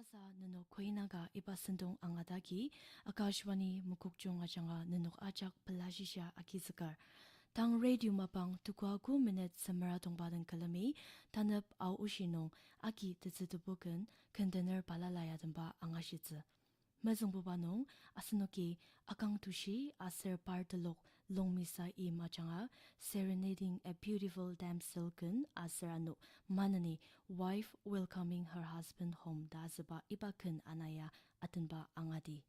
Wasa nunok koinaga ibasendong angadagi Akashwani mukukjong ajanga nunok ajak pelashisha akizakar. Tang radio mapang tukwaku minute samaratong badang kalami tanap au ushinong aki tetsitubukan container palalaya damba angashitze. Mazungbubanong asanoki akang tushi aser partalok longmisa I machanga serenading a beautiful damsel kun aserano manani wife welcoming her husband home dazaba ibakan anaya atanba angadi.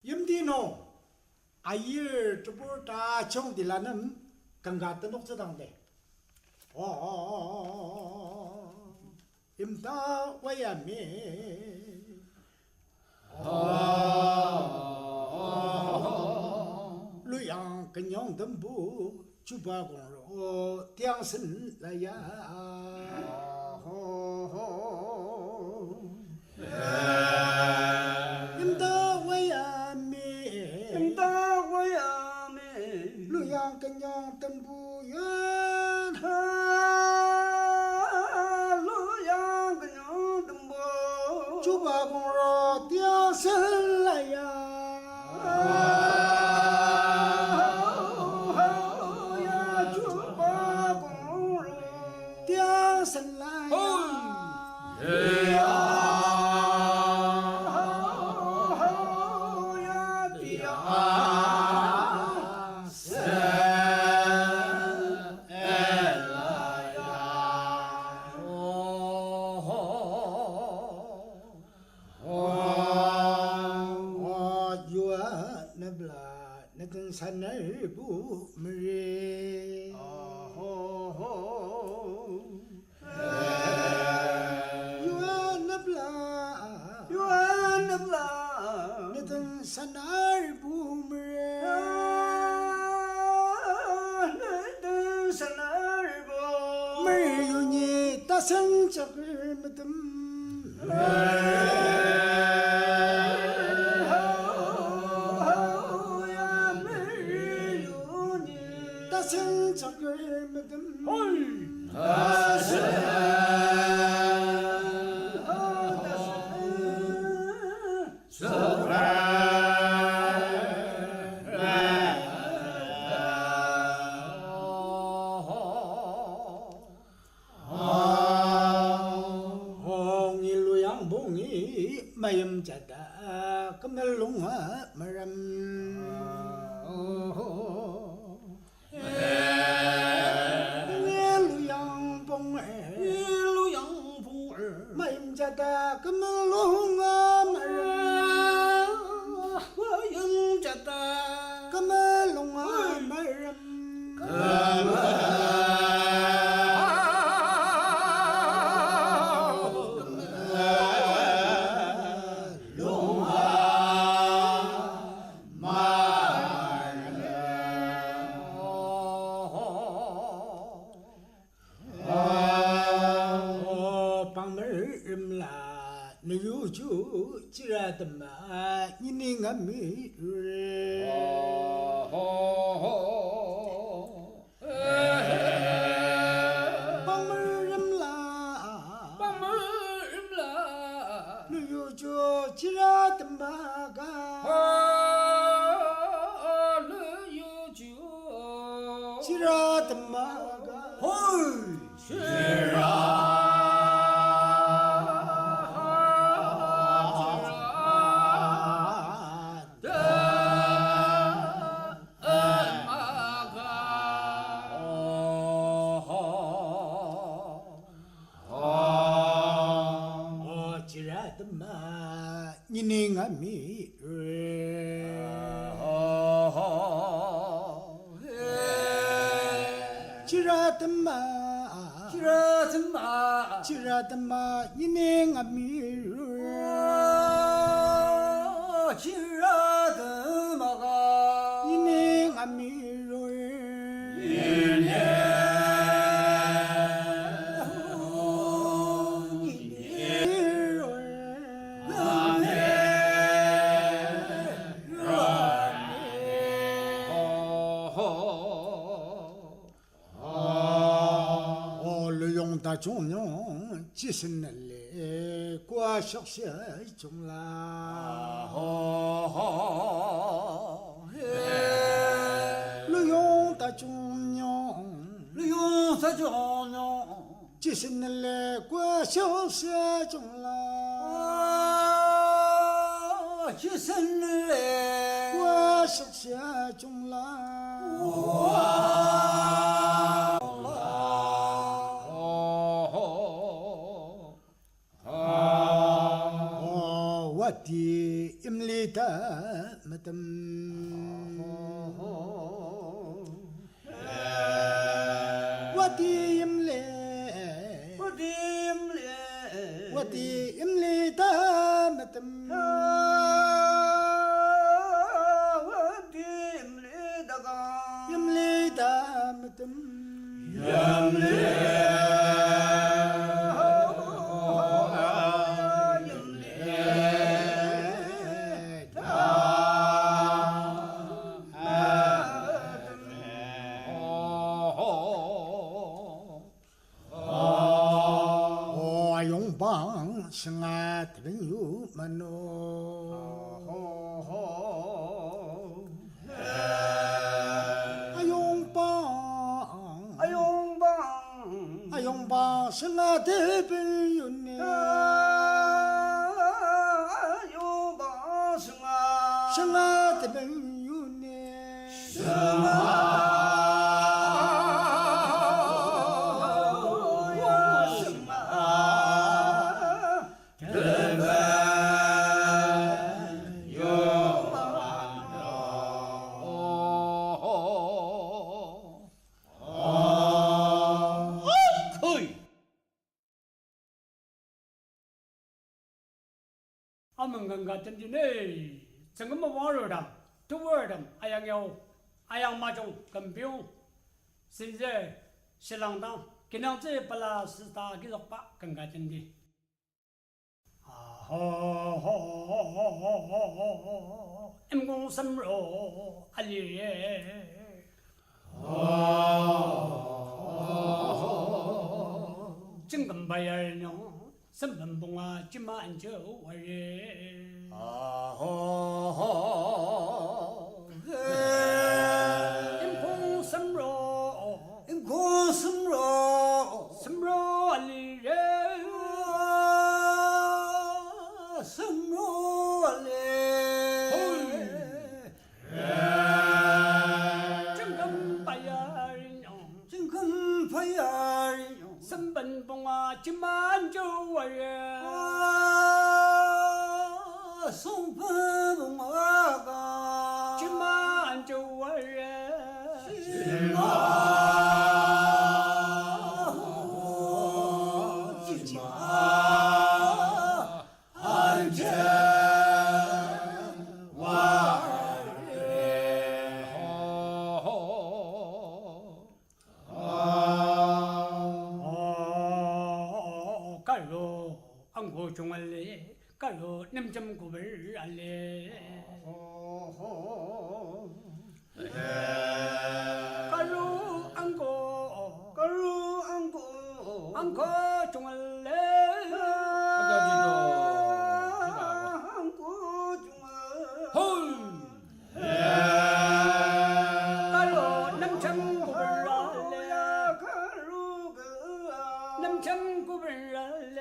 Yumdino ayir tupur ta chong dilanam kangga tanok sedangde. Imta wayame. Luyang kenyong dembu cuba gongro tiang sen laya. Luyang kenyong tembuyan luyang kenyong tembu coba gongro tiang selaya ya coba gongro tiang selaya 산을 부으리 유한나블라 내든 산을 부으리 내든 산을 부으리 유니 따성적을 믿음 생착을 믿음 홍일로 양봉이 마염자다 금날롱아 마람 마임자다 금을롱아 마람 마임자다 금을롱아 마람 누유주 지라드마 이닝아미 빵물음라 누유주 지라드마가 누유주 지라드마가 홀 지라 니닝아미 지라드마 지라드마 지라드마 니닝아미 지라드마가 니닝아미 中庸即是那里过小些中啦，利用的中庸，利用这中庸，即是那里过小些中啦，就是那过小些中啦。ودي املي متم ودي املي ودي املي متم يملي متم Sangat benyu mano ayong bang sangat benyu ne sangat benyu ne 같은데 정말 warordam towardam ayangyo ayang majong kampiong sinje silangdang kinangje pala sista gilokpa kangatindi emgong samro aliye 정금 bayarnya sembembunga cuma anjo wari 인공 semro alire 정금 bayarnya sembembunga cuma anjo wari 송편화가 지만 좋아해 깔로 안고 종알래 깔로 냄점구를 알래 깔로 안고 안고 종알래 깔로 냄점구를 알래 냄점구를 알래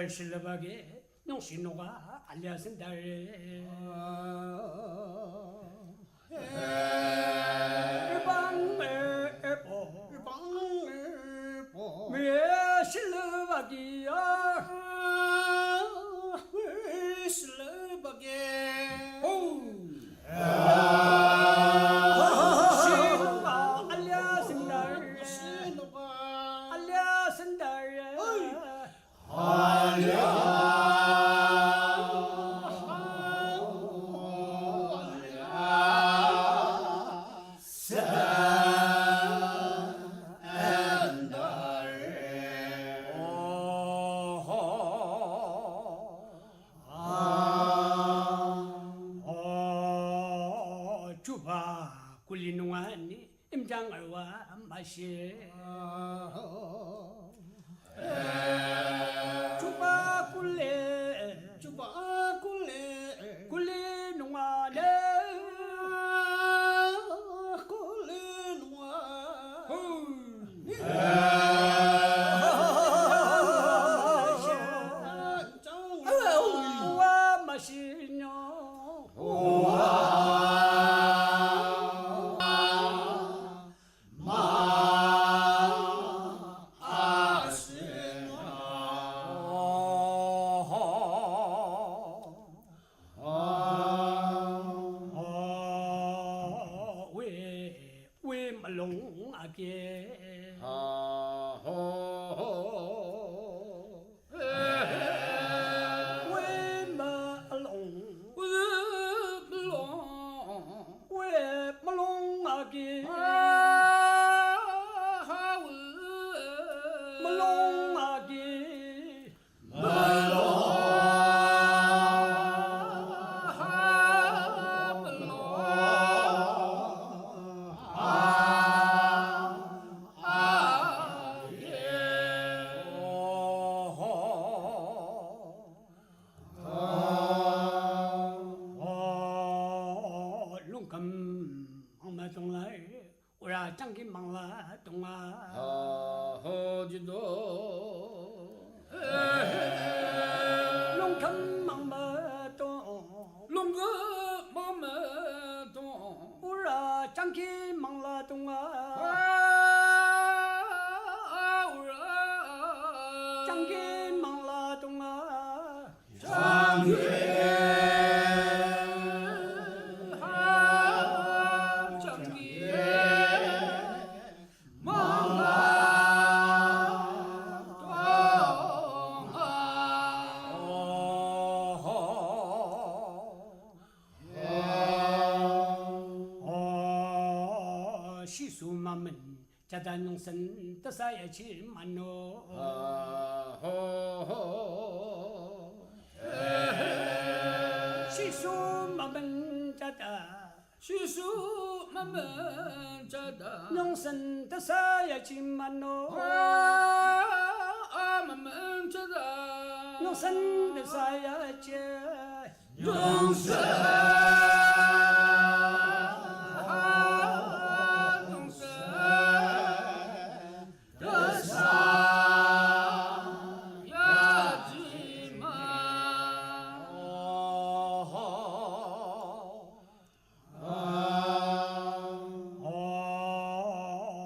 실러박에 용신호가 알려진다래 일방을보 왜 실러박이야 왜 실러박에 신호가 알려진다래 신호가 알려진다래 마시 주바 꿀레 주바 꿀레 꿀레 농아네 꿀레 노아 와 마시뇨 왜 말롱하게 왜 말롱 왜 말롱하게 말롱하게 롱감 엄마 동라이 오라 장기 망라 동아 롱감 망마 동 오라 장기 망라 동아 장기 망라 동아 시수마면 자단용선 뜻사야지 만노 시수마면 자다 용선 뜻사야지 만노 용선 뜻사야지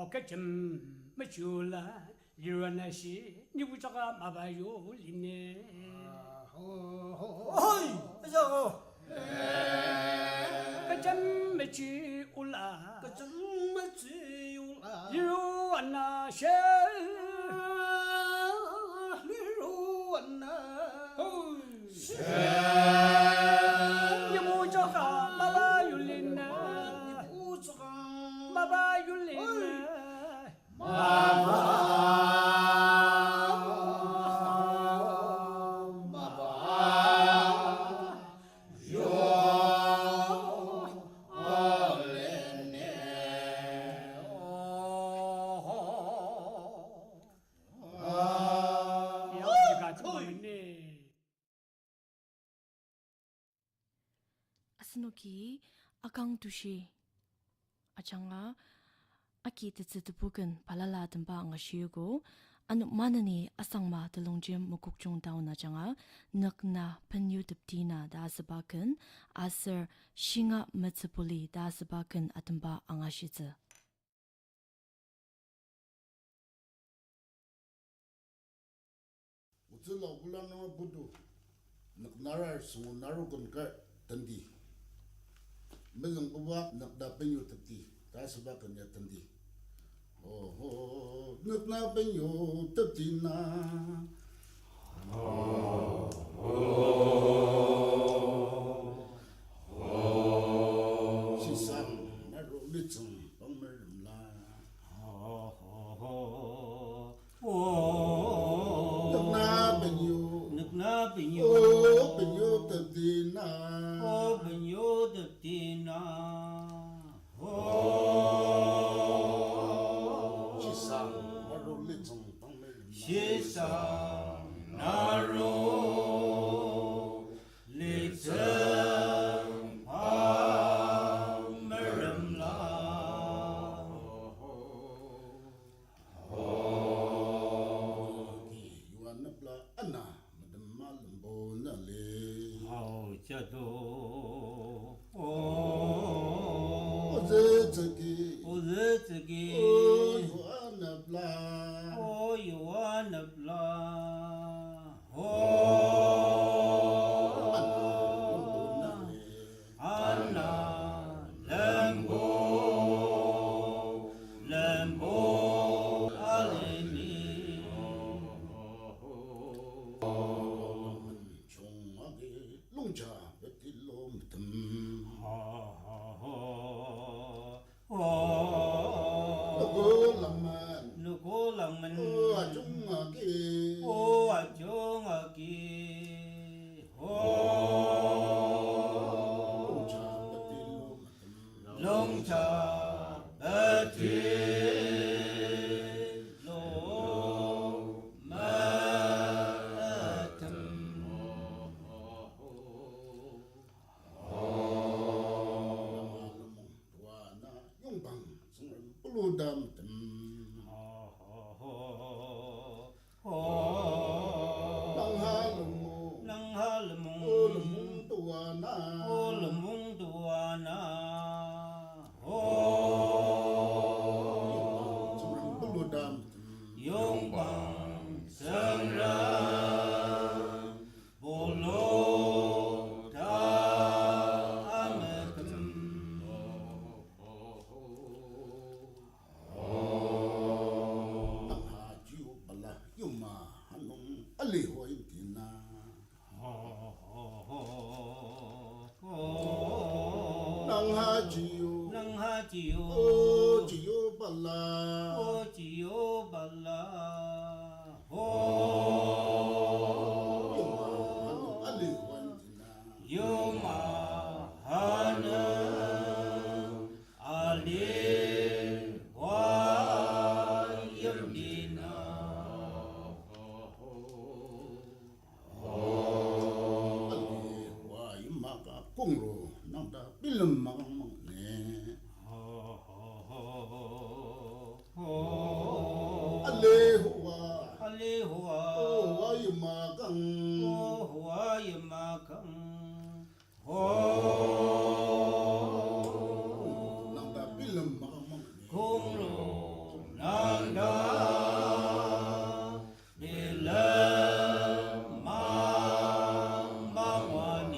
그쯤 마줄라 일어나시 니부자가 마바요 리네 어이 저거 그쯤 마치 올라 정말 지울아 일어나시 리로왔나 니부자가 마바요 리네 우주가 마바요 리네 아스노기 아강 두시 아창아 아키 뜻부근 발랄라든 바 앙시고 안 마나니 아상마 들롱jem 목국중 다우나장아 늑나 펀유듭디나 다스바근 아서 싱아 메츠폴리 다스바근 아든바 앙아시즈 우슬라 굴라나 부두 늑나라 수 나루군 가 던디 매정 부바 늑다 벤요 탑디 다스바 근야 던디 오호 늑나 벤요 탑디나 시산 나루 리츠 방mer나 늑나 벤요 늑나 빈요 오 벤요 탑디나 오 빈요 득디나 세상 나로 리정 밤을음라 유한나블라 안나 마담말보나레 하우자도 어제저기 오르트기 유한나블라 오유와나블라 안나 렘보 알레니 종하게 롱자 베틸로 묻음 너걸랑만 누구랑만 아종하게 오아종하기 롱자 베틸로 롱자 베틸로 와나 용방 성을 불러담 랑하르모 낭할몽 올몽도와나 올몽도아나 성을 불러담 용방 성랑 볼로 다아메금 랑하지오 발라 요마 한놈 알리호인티나 랑하지오 낭하지요 오지오 발라 오지요 발라 한놈 알리호인티나 요마하는 알리와 염리나 알리와 이마가 공로 남다 빌름마가 먹네 알레호와 알리호와 오와 이마강 오호와 염마강 남다 빌름마가 먹네 공로 난다 빌라 망망와니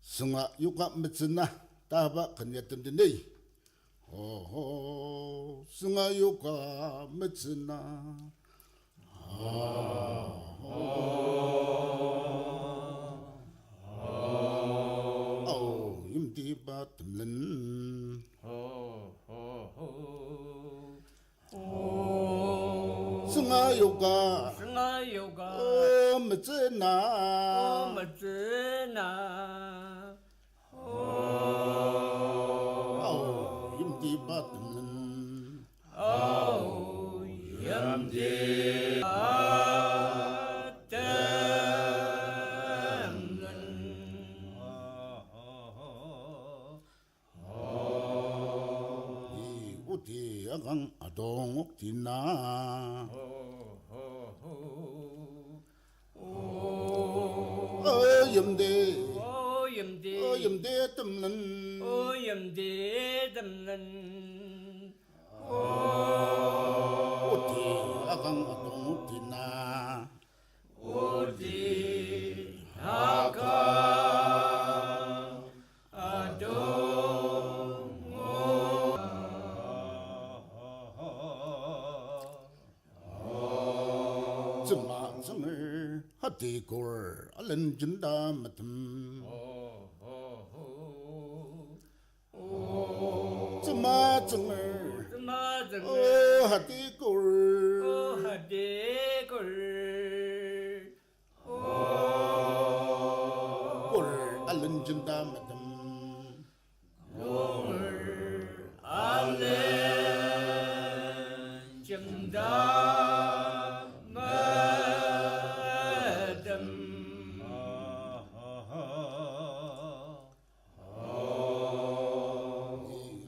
승아 요가 맺으나 따바 건네던데 오호 승아 요가 맺으나 아오 임디바 듬른 승아 요가 승하요가 맺으나 맞으나 아오 임디바 듬른 아우 염디 이 우디 아강 아동옥 디나 염대 염대 뜸는 오염디 담는 우디 아강 아동옥 디나 오디 아가 즈마즈물 하디골 알렌준다 마틈 즈마즈물 마등 오 하디골 오하데골 골 allen jinda madam 알렌 점다 마담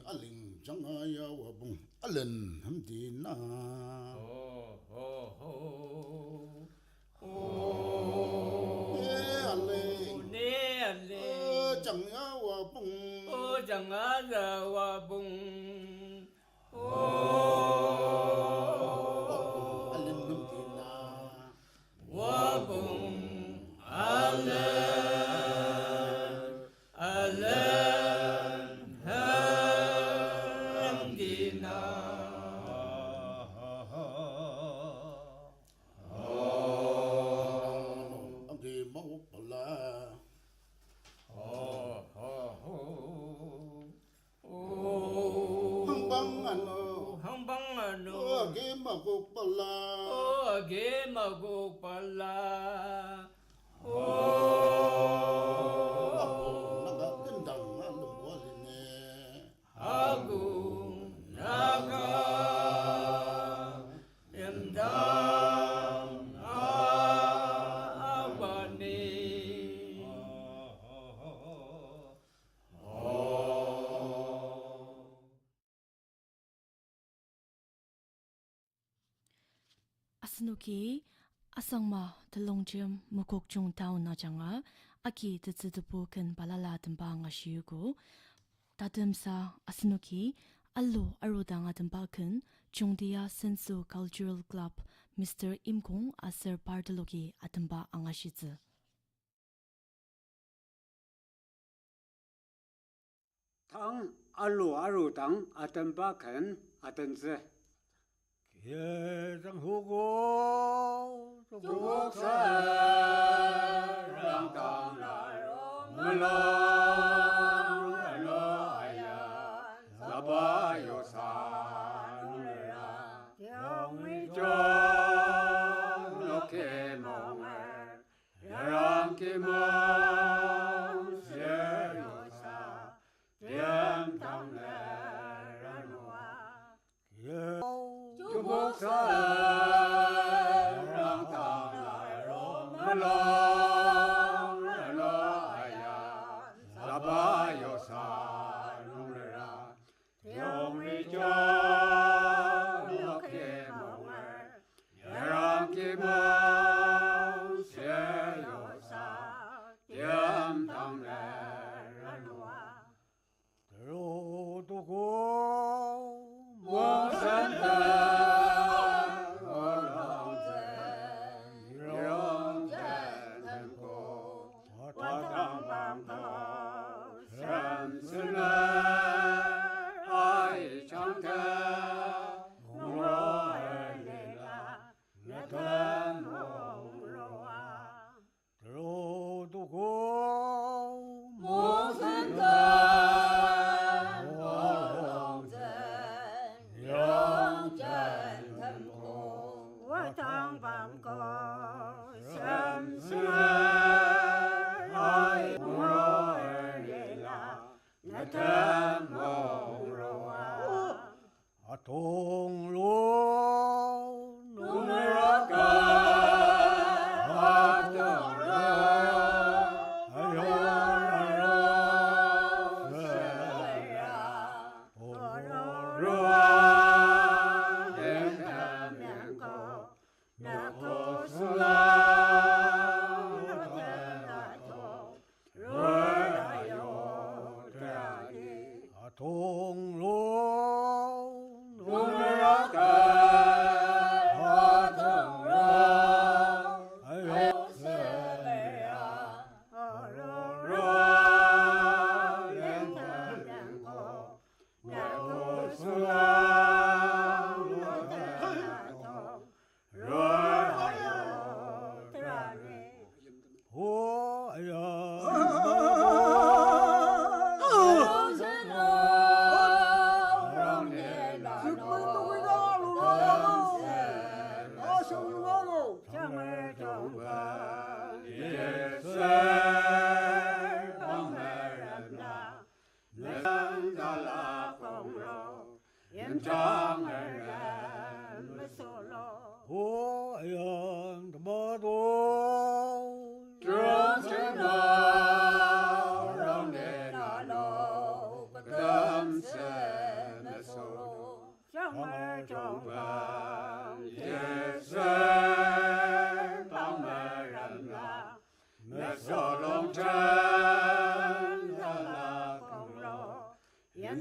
alling jangaya wabung allen hamdina allen 네 알렌 jangya wabung 오장하자 와봉 allen hamdina 와봉 알렌 알렌 함디나 agi mau pala hambang ano 항방만호 agi mau pala 어게 마고 발라 naga kendang alum waline 아구 나가 연당 아와네 Asnuki asangma telongjem mukokjung taun na janga aki tsudupo kan balala temba nga shiugo tatemsa asnuki allo arodanga temba kan jungdia sensu cultural club Mr. Imkong aser partologi atemba angashizu 당 알로 당 아tem바켄 아텐즈 계장후고 조복사랑 당나로 물러야 사바요사누라 영의정 놓게 몽을 열왕기몽 세요사 대암당내라노아 주복사랑 당나로 물러야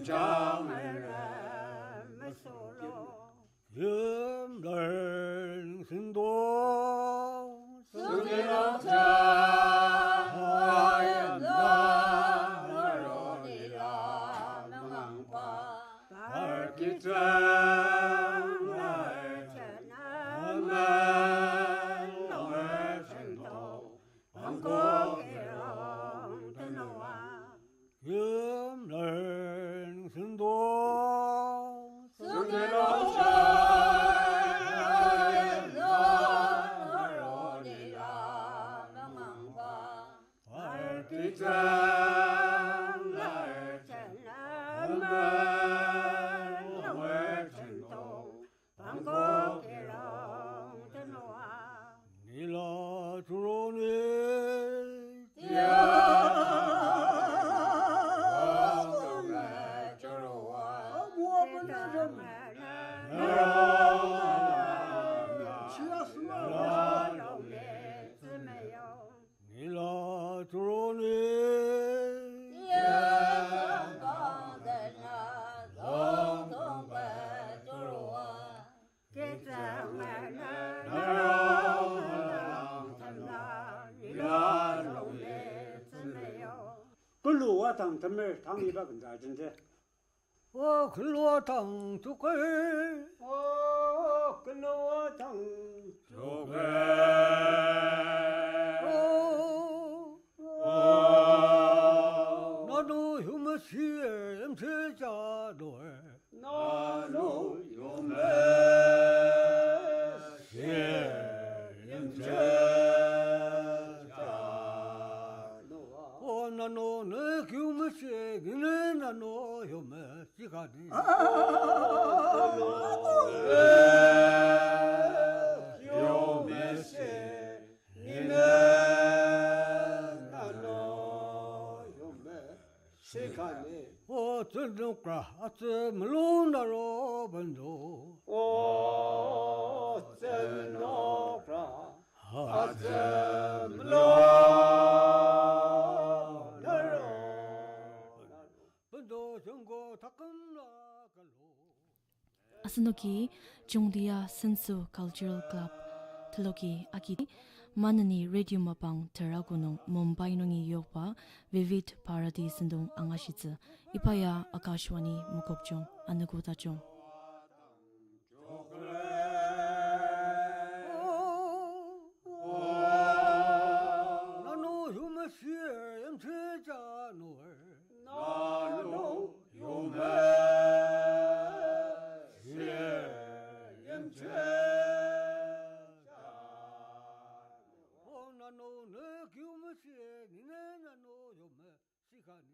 심장을 메소로 염날 신도 승리로자 하얀나로니라 명왕과 밝기장 날 전하면 너의 생도 왕국이랑 드노아 염날 신도 승리로자 하얀나로니라 명왕과 밝기장 날 전하면 너의 생도 왕국이랑 드노아 니라 주로니 왕국의 주로와 니라 주로니 영광되나 동동의 주로와 글로와 당tem을 당이바 근자 진짜 글로와 당 두글 글로와 당 나도 휴머시에 염세자도 나도 나노 내 규모시에 그네 나노 요메 시가니 요메시 니네 나노 요메 시가니 어쩌노까 아це 물론나로 번도 어쩌노까 아це 물론 Asanoki Jungdia Sensu Cultural Club Taloki Aki Manani Radio Mapang Teragunong Mumbai Nongi Yopa Vivid Paradi Sendong Angashitsa Ipaya Akashwani Mukokjong Anagotachong 나노 요메시에 염세자 노을 나노 요메시에 염세자 나노 내 규모시에 니네 나노 요메 시간이